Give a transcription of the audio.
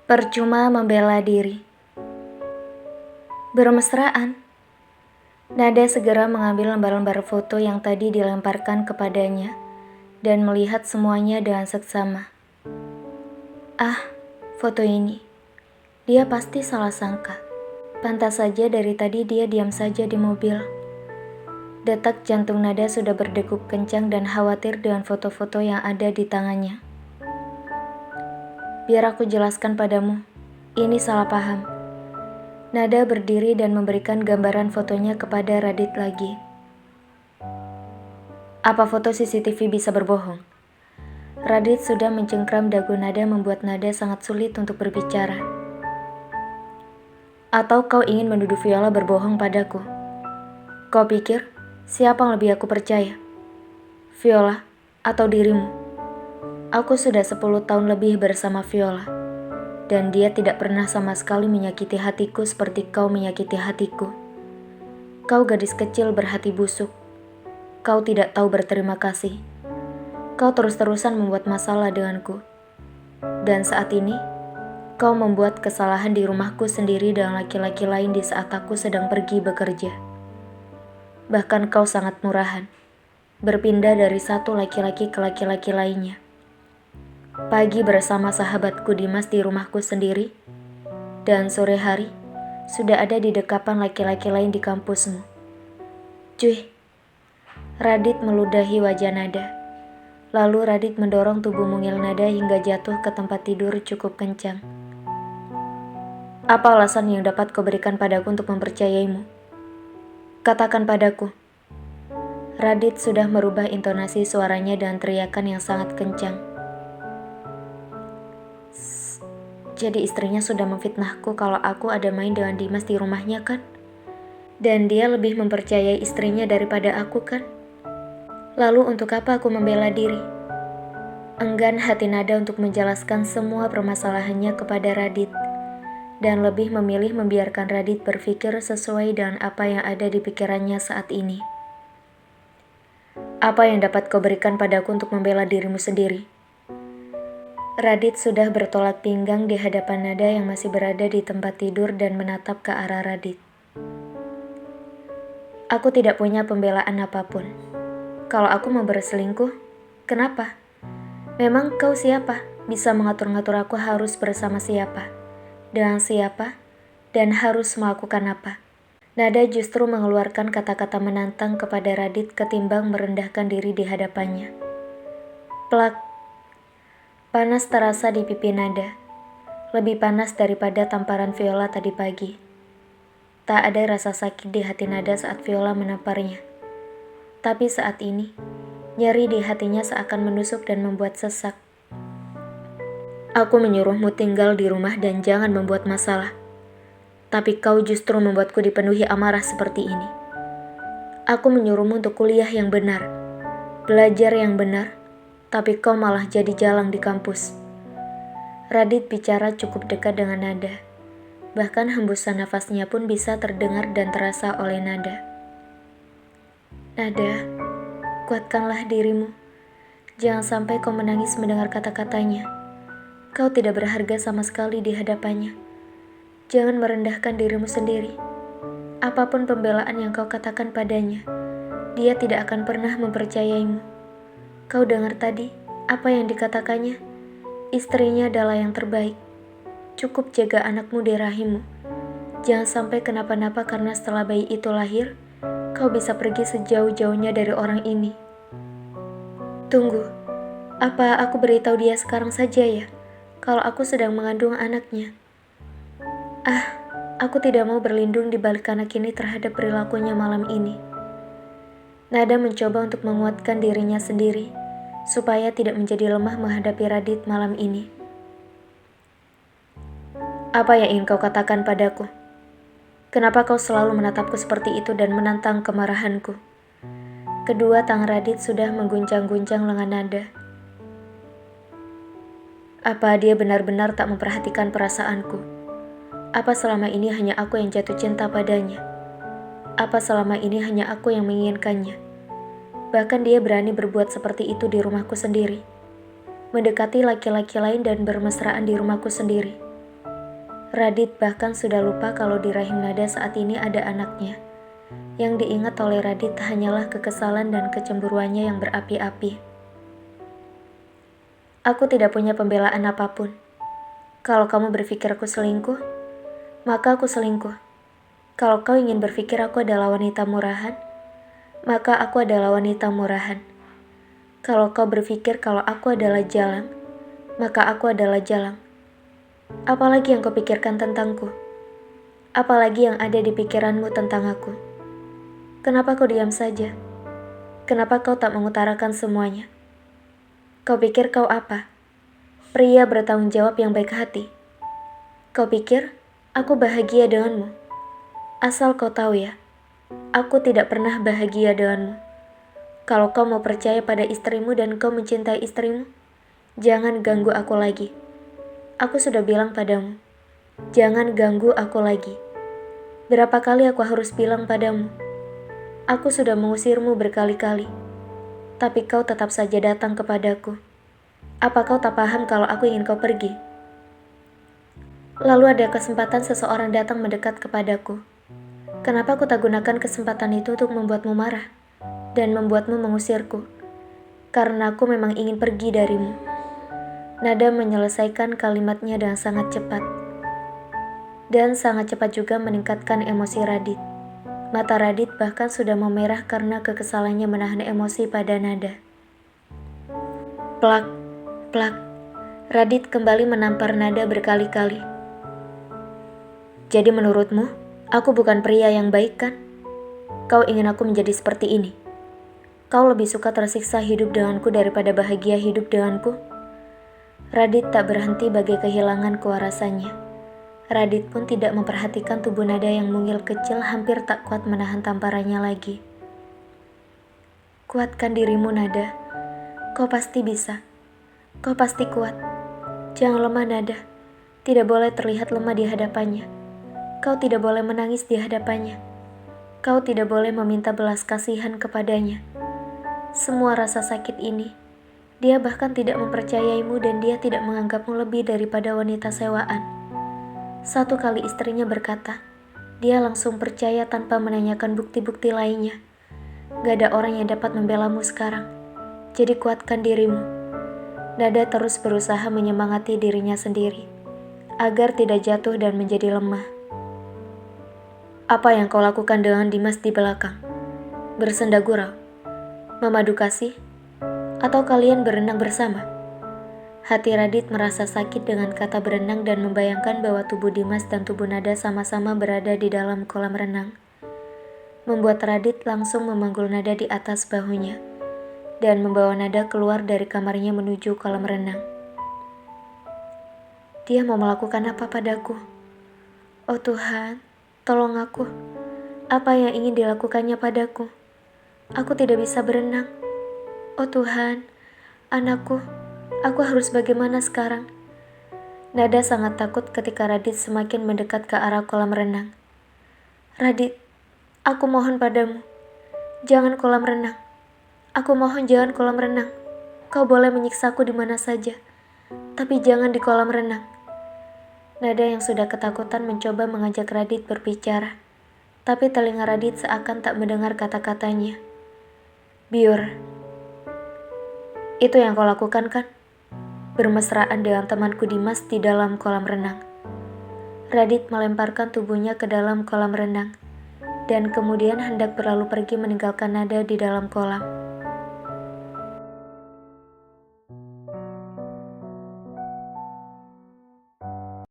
Percuma membela diri. Bermesraan. Nada segera mengambil lembar-lembar foto yang tadi dilemparkan kepadanya dan melihat semuanya dengan seksama. Ah, foto ini. Dia pasti salah sangka. Pantas saja dari tadi dia diam saja di mobil. Detak jantung Nada sudah berdegup kencang dan khawatir dengan foto-foto yang ada di tangannya. Biar aku jelaskan padamu, ini salah paham. Nada berdiri dan memberikan gambaran fotonya kepada Radit lagi. Apa foto CCTV bisa berbohong? Radit sudah mencengkram dagu Nada membuat Nada sangat sulit untuk berbicara. Atau kau ingin menuduh Viola berbohong padaku? Kau pikir siapa yang lebih aku percaya? Viola atau dirimu? Aku sudah 10 tahun lebih bersama Viola. Dan dia tidak pernah sama sekali menyakiti hatiku seperti kau menyakiti hatiku. Kau gadis kecil berhati busuk. Kau tidak tahu berterima kasih. Kau terus-terusan membuat masalah denganku. Dan saat ini, kau membuat kesalahan di rumahku sendiri dengan laki-laki lain di saat aku sedang pergi bekerja. Bahkan kau sangat murahan, berpindah dari satu laki-laki ke laki-laki lainnya. Pagi bersama sahabatku Dimas di rumahku sendiri, dan sore hari sudah ada di dekapan laki-laki lain di kampusmu. Cuy, Radit meludahi wajah Nada. Lalu Radit mendorong tubuh mungil Nada hingga jatuh ke tempat tidur cukup kencang. Apa alasan yang dapat kau berikan padaku untuk mempercayaimu? Katakan padaku. Radit sudah merubah intonasi suaranya dengan teriakan yang sangat kencang. Jadi istrinya sudah memfitnahku kalau aku ada main dengan Dimas di rumahnya kan? Dan dia lebih mempercayai istrinya daripada aku kan? Lalu untuk apa aku membela diri? Enggan hati Nada untuk menjelaskan semua permasalahannya kepada Radit. Dan lebih memilih membiarkan Radit berpikir sesuai dengan apa yang ada di pikirannya saat ini. Apa yang dapat kau berikan padaku untuk membela dirimu sendiri? Radit sudah bertolak pinggang di hadapan Nada yang masih berada di tempat tidur dan menatap ke arah Radit. Aku tidak punya pembelaan apapun. Kalau aku mau berselingkuh, kenapa? Memang kau siapa? Bisa mengatur-ngatur aku harus bersama siapa? Dengan siapa? Dan harus melakukan apa? Nada justru mengeluarkan kata-kata menantang kepada Radit ketimbang merendahkan diri di hadapannya. Plak. Panas terasa di pipi Nada, lebih panas daripada tamparan Viola tadi pagi. Tak ada rasa sakit di hati Nada saat Viola menamparnya. Tapi saat ini, nyeri di hatinya seakan menusuk dan membuat sesak. Aku menyuruhmu tinggal di rumah dan jangan membuat masalah. Tapi kau justru membuatku dipenuhi amarah seperti ini. Aku menyuruhmu untuk kuliah yang benar, belajar yang benar, tapi kau malah jadi jalang di kampus. Radit bicara cukup dekat dengan Nada. Bahkan hembusan nafasnya pun bisa terdengar dan terasa oleh Nada. Nada, kuatkanlah dirimu. Jangan sampai kau menangis mendengar kata-katanya. Kau tidak berharga sama sekali di hadapannya. Jangan merendahkan dirimu sendiri. Apapun pembelaan yang kau katakan padanya, dia tidak akan pernah mempercayaimu. Kau dengar tadi apa yang dikatakannya? Istrinya adalah yang terbaik. Cukup jaga anakmu di rahimmu. Jangan sampai kenapa-napa karena setelah bayi itu lahir, kau bisa pergi sejauh-jauhnya dari orang ini. Tunggu, apa aku beritahu dia sekarang saja ya, kalau aku sedang mengandung anaknya? Ah, aku tidak mau berlindung di balik anak ini terhadap perilakunya malam ini. Nada mencoba untuk menguatkan dirinya sendiri, supaya tidak menjadi lemah menghadapi Radit malam ini. Apa yang ingin kau katakan padaku? Kenapa kau selalu menatapku seperti itu dan menantang kemarahanku? Kedua tangan Radit sudah mengguncang-guncang lengan Nada. Apa dia benar-benar tak memperhatikan perasaanku? Apa selama ini hanya aku yang jatuh cinta padanya? Apa selama ini hanya aku yang menginginkannya? Bahkan dia berani berbuat seperti itu di rumahku sendiri. Mendekati laki-laki lain dan bermesraan di rumahku sendiri. Radit bahkan sudah lupa kalau di rahim Nada saat ini ada anaknya. Yang diingat oleh Radit hanyalah kekesalan dan kecemburuannya yang berapi-api. Aku tidak punya pembelaan apapun. Kalau kamu berpikir aku selingkuh, maka aku selingkuh. Kalau kau ingin berpikir aku adalah wanita murahan, maka aku adalah wanita murahan. Kalau kau berpikir kalau aku adalah jalang, maka aku adalah jalang. Apalagi yang kau pikirkan tentangku? Apalagi yang ada di pikiranmu tentang aku? Kenapa kau diam saja? Kenapa kau tak mengutarakan semuanya? Kau pikir kau apa? Pria bertanggung jawab yang baik hati. Kau pikir aku bahagia denganmu? Asal kau tahu ya, aku tidak pernah bahagia denganmu. Kalau kau mau percaya pada istrimu dan kau mencintai istrimu, jangan ganggu aku lagi. Aku sudah bilang padamu, jangan ganggu aku lagi. Berapa kali aku harus bilang padamu? Aku sudah mengusirmu berkali-kali, tapi kau tetap saja datang kepadaku. Apa kau tak paham kalau aku ingin kau pergi? Lalu ada kesempatan seseorang datang mendekat kepadaku. Kenapa aku tak gunakan kesempatan itu untuk membuatmu marah dan membuatmu mengusirku? Karena aku memang ingin pergi darimu. Nada menyelesaikan kalimatnya dengan sangat cepat. Dan sangat cepat juga meningkatkan emosi Radit. Mata Radit bahkan sudah memerah karena kekesalannya menahan emosi pada Nada. Plak, plak. Radit kembali menampar Nada berkali-kali. Jadi menurutmu, aku bukan pria yang baik kan? Kau ingin aku menjadi seperti ini? Kau lebih suka tersiksa hidup denganku daripada bahagia hidup denganku? Radit tak berhenti bagai kehilangan kewarasannya. Radit pun tidak memperhatikan tubuh Nada yang mungil kecil hampir tak kuat menahan tamparannya lagi. Kuatkan dirimu, Nada. Kau pasti bisa. Kau pasti kuat. Jangan lemah, Nada. Tidak boleh terlihat lemah di hadapannya. Kau tidak boleh menangis di hadapannya. Kau tidak boleh meminta belas kasihan kepadanya. Semua rasa sakit ini, dia bahkan tidak mempercayaimu dan dia tidak menganggapmu lebih daripada wanita sewaan. Satu kali istrinya berkata, dia langsung percaya tanpa menanyakan bukti-bukti lainnya. Gak ada orang yang dapat membelamu sekarang. Jadi kuatkan dirimu. Nada terus berusaha menyemangati dirinya sendiri, agar tidak jatuh dan menjadi lemah. Apa yang kau lakukan dengan Dimas di belakang? Bersenda gurau? Memadu kasih? Atau kalian berenang bersama? Hati Radit merasa sakit dengan kata berenang dan membayangkan bahwa tubuh Dimas dan tubuh Nada sama-sama berada di dalam kolam renang. Membuat Radit langsung memanggul Nada di atas bahunya dan membawa Nada keluar dari kamarnya menuju kolam renang. Dia mau melakukan apa padaku? Oh Tuhan, tolong aku. Apa yang ingin dilakukannya padaku? Aku tidak bisa berenang. Oh Tuhan, anakku. Aku harus bagaimana sekarang? Nada sangat takut ketika Radit semakin mendekat ke arah kolam renang. Radit, aku mohon padamu, jangan kolam renang. Aku mohon jangan kolam renang. Kau boleh menyiksaku di mana saja, tapi jangan di kolam renang. Nada yang sudah ketakutan mencoba mengajak Radit berbicara, tapi telinga Radit seakan tak mendengar kata-katanya. Biur, itu yang kau lakukan kan? Bermesraan dengan temanku Dimas di dalam kolam renang. Radit melemparkan tubuhnya ke dalam kolam renang, dan kemudian hendak berlalu pergi meninggalkan Nada di dalam kolam.